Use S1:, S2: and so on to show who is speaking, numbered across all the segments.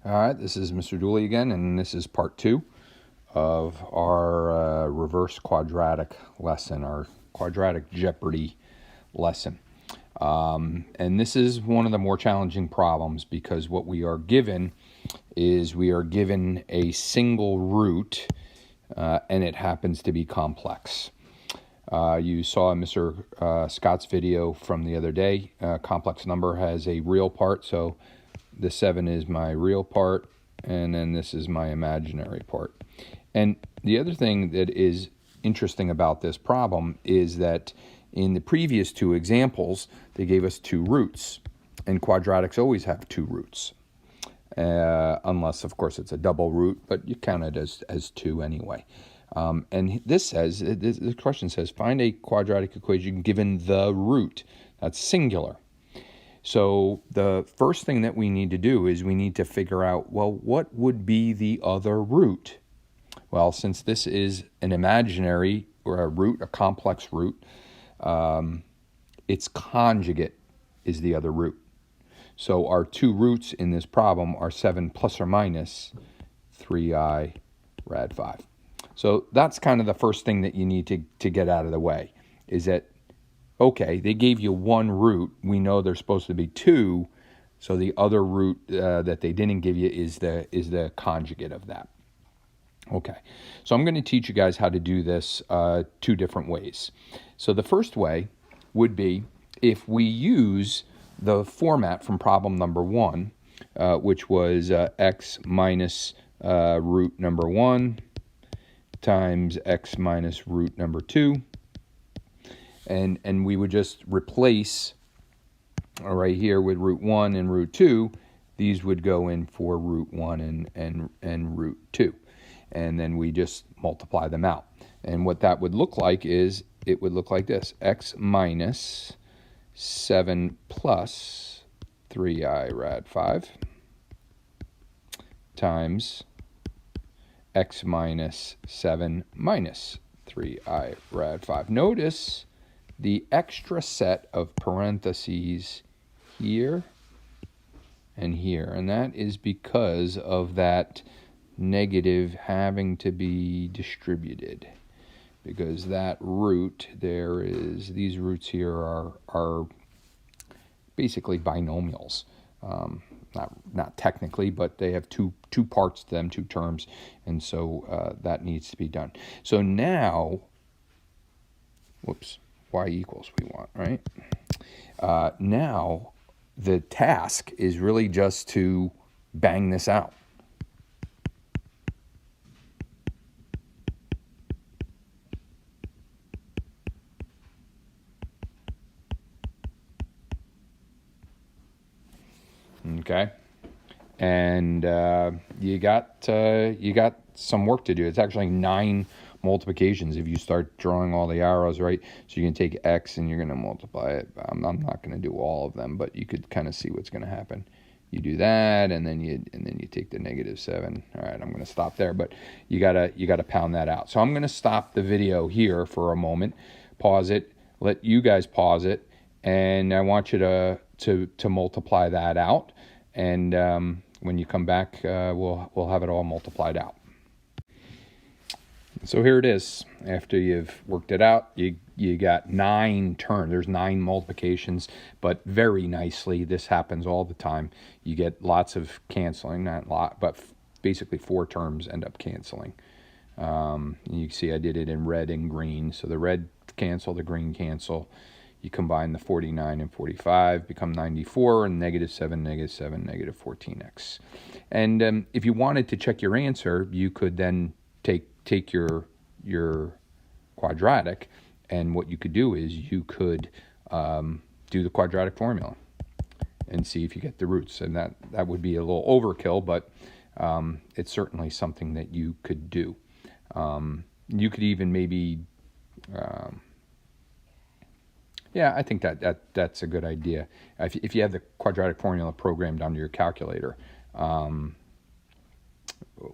S1: All right, this is Mr. Dooley again, and this is part 2 of our reverse quadratic lesson, our quadratic Jeopardy lesson. And this is one of the more challenging problems because what we are given is we are given a single root, and it happens to be complex. You saw Mr. Scott's video from the other day. Complex number has a real part, so the 7 is my real part, and then this is my imaginary part. And the other thing that is interesting about this problem is that in the previous 2 examples, they gave us 2 roots, and quadratics always have 2 roots, unless, of course, it's a double root, but you count it as 2 anyway. And this question says, find a quadratic equation given the root. That's singular. So the first thing that we need to do is we need to figure out, well, what would be the other root? Well, since this is an imaginary or a root, a complex root, its conjugate is the other root. So our 2 roots in this problem are 7 plus or minus 3i rad 5. So that's kind of the first thing that you need to get out of the way, is that, okay, they gave you 1 root. We know there's supposed to be 2, so the other root that they didn't give you is the conjugate of that. Okay, so I'm going to teach you guys how to do this 2 different ways. So the first way would be if we use the format from problem number 1, which was x minus root number 1 times x minus root number 2. And we would just replace right here with root 1 and root 2. These would go in for root 1 and root 2. And then we just multiply them out. And what that would look like is, it would look like this. X minus 7 plus 3i rad 5 times x minus 7 minus 3i rad 5. Notice the extra set of parentheses here and here, and that is because of that negative having to be distributed, because that root there is, these roots here are basically binomials. Not technically, but they have two parts to them, 2 terms, and so that needs to be done. So now, whoops, y equals we want, right? Now the task is really just to bang this out. Okay, and you got some work to do. It's actually 9 multiplications if you start drawing all the arrows, right? So you can take x and you're going to multiply it. I'm not going to do all of them, but you could kind of see what's going to happen. You do that, and then you take the negative 7. All right, I'm going to stop there, but you gotta pound that out. So I'm going to stop the video here for a moment, pause it, let you guys pause it, and I want you to multiply that out. And when you come back, we'll have it all multiplied out. So here it is. After you've worked it out, you got 9 terms. There's 9 multiplications, but very nicely, this happens all the time. You get lots of canceling, not a lot, but basically 4 terms end up canceling. You can see I did it in red and green. So the red cancel, the green cancel. You combine the 49 and 45, become 94, and negative 7, negative 7, negative 14x. And if you wanted to check your answer, you could then take your quadratic, and what you could do is you could do the quadratic formula and see if you get the roots. And that would be a little overkill, but it's certainly something that you could do. You could even maybe... yeah, I think that's a good idea. If you have the quadratic formula programmed onto your calculator,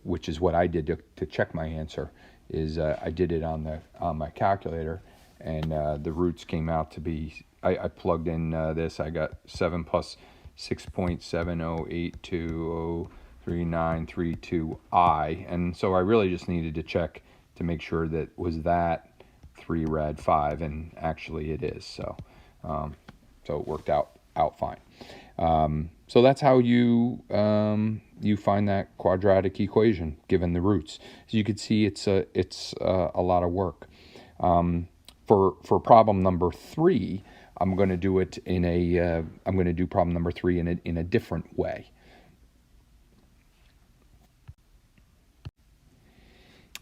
S1: which is what I did to check my answer, is I did it on my calculator, and the roots came out to be, I plugged in this, I got 7 plus 6.7082 3932I. And so I really just needed to check to make sure that was that 3 rad 5, and actually it is. So so it worked out fine. So that's how you you find that quadratic equation given the roots. As you can see, it's a lot of work. For problem number 3, I'm going to do it in a I'm going to do problem number 3 in a different way.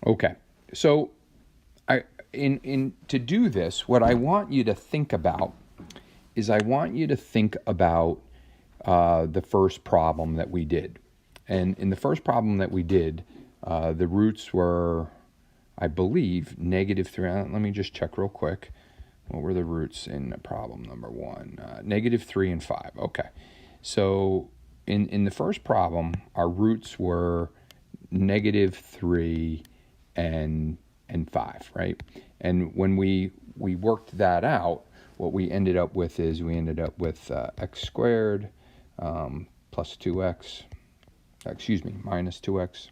S1: Okay, so to do this, what I want you to think about is I want you to think about the first problem that we did. And in the first problem that we did, the roots were, I believe, -3. Let me just check real quick. What were the roots in problem number 1? -3 and 5. Okay. So in the first problem, our roots were -3 and 5, right? And when we worked that out, what we ended up with is x squared plus 2x, minus 2x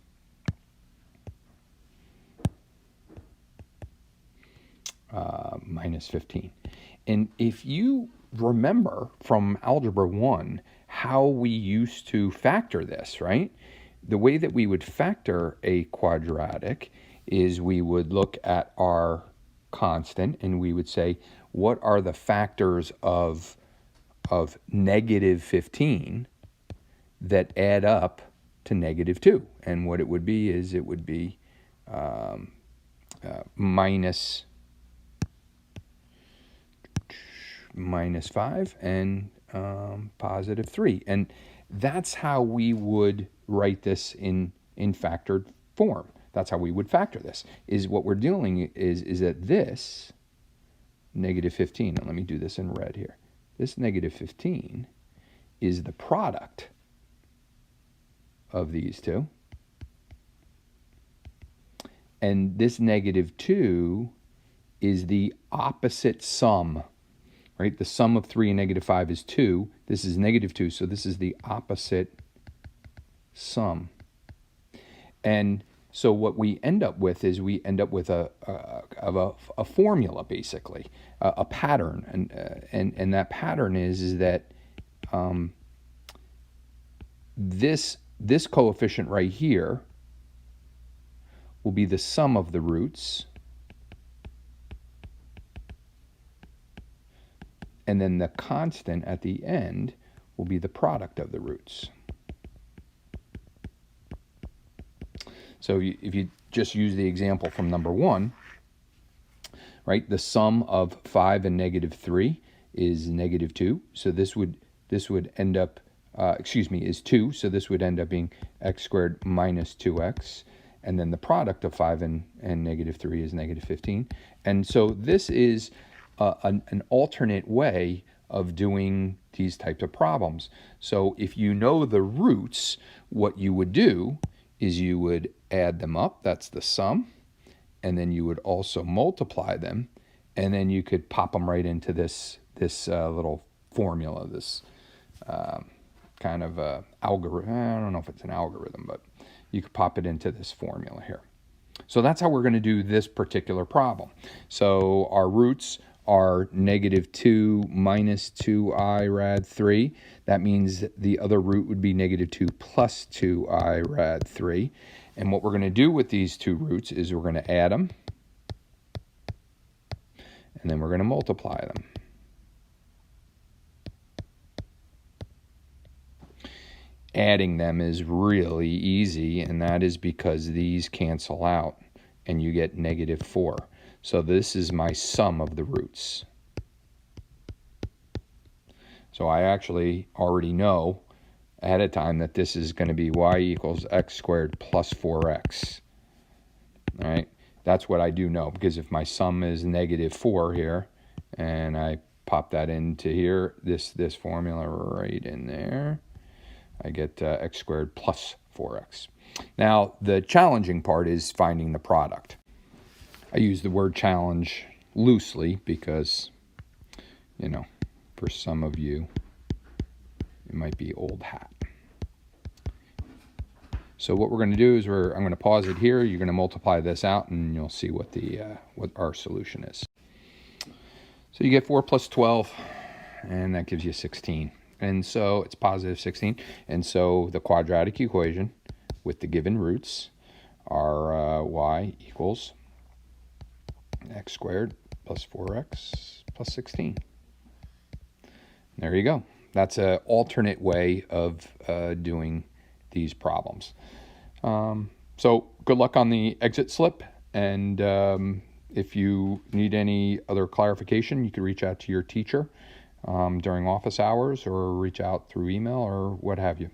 S1: minus 15. And if you remember from Algebra 1 how we used to factor this, right? The way that we would factor a quadratic is we would look at our constant and we would say, what are the factors of -15 that add up to -2? And what it would be is it would be minus 5 and positive 3. And that's how we would write this in factored form. That's how we would factor this. Is what we're doing is that this -15, and let me do this in red here. This -15 is the product of these two. And this -2 is the opposite sum, right? The sum of 3 and -5 is 2. This is -2, so this is the opposite sum. And so what we end up with is we end up with a formula, basically, a pattern, and that pattern is that this coefficient right here will be the sum of the roots, and then the constant at the end will be the product of the roots. So if you just use the example from number 1, right, the sum of 5 and -3 is -2. So this would end up, is 2. So this would end up being x squared minus 2x. And then the product of 5 and -3 is -15. And so this is an alternate way of doing these types of problems. So if you know the roots, what you would do is you would add them up, that's the sum, and then you would also multiply them, and then you could pop them right into this little formula, this kind of algorithm. I don't know if it's an algorithm, but you could pop it into this formula here. So that's how we're going to do this particular problem. So our roots are -2 minus 2i rad 3. That means the other root would be -2 plus 2i rad 3. And what we're going to do with these two roots is we're going to add them, and then we're going to multiply them. Adding them is really easy, and that is because these cancel out, and you get -4. So this is my sum of the roots. So I actually already know ahead of time that this is going to be y equals x squared plus 4x. All right, that's what I do know, because if my sum is -4 here, and I pop that into here, this formula right in there, I get x squared plus 4x. Now, the challenging part is finding the product. I use the word challenge loosely because, you know, for some of you, it might be old hat. So what we're going to do is I'm going to pause it here. You're going to multiply this out, and you'll see what what our solution is. So you get 4 plus 12, and that gives you 16. And so it's positive 16. And so the quadratic equation with the given roots are y equals x squared plus 4x plus 16. There you go. That's an alternate way of doing these problems. So good luck on the exit slip, and if you need any other clarification, you can reach out to your teacher during office hours or reach out through email or what have you.